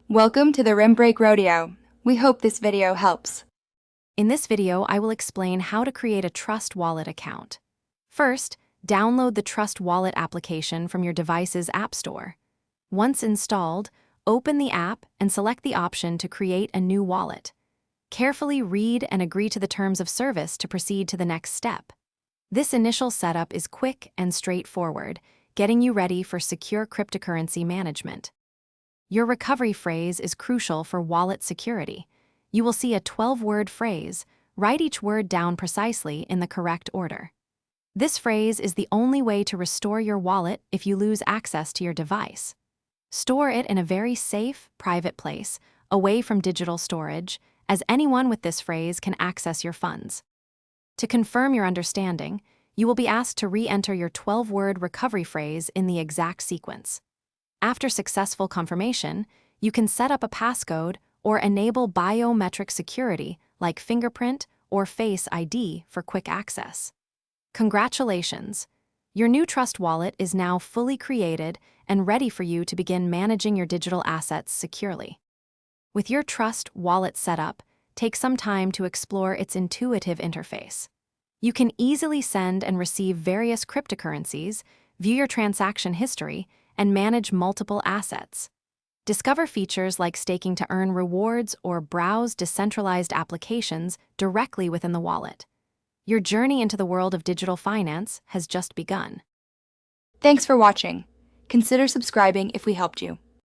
Welcome to the Rim Break Rodeo. We hope this video helps. In this video, I will explain how to create a Trust Wallet account. First, download the Trust Wallet application from your device's App Store. Once installed, open the app and select the option to create a new wallet. Carefully read and agree to the terms of service to proceed to the next step. This initial setup is quick and straightforward, getting you ready for secure cryptocurrency management. Your recovery phrase is crucial for wallet security. You will see a 12-word phrase. Write each word down precisely in the correct order. This phrase is the only way to restore your wallet if you lose access to your device. Store it in a very safe, private place, away from digital storage, as anyone with this phrase can access your funds. To confirm your understanding, you will be asked to re-enter your 12-word recovery phrase in the exact sequence. After successful confirmation, you can set up a passcode or enable biometric security like fingerprint or Face ID for quick access. Congratulations! Your new Trust Wallet is now fully created and ready for you to begin managing your digital assets securely. With your Trust Wallet set up, take some time to explore its intuitive interface. You can easily send and receive various cryptocurrencies, view your transaction history, and manage multiple assets. Discover features like staking to earn rewards or browse decentralized applications directly within the wallet. Your journey into the world of digital finance has just begun. Thanks for watching. Consider subscribing if we helped you.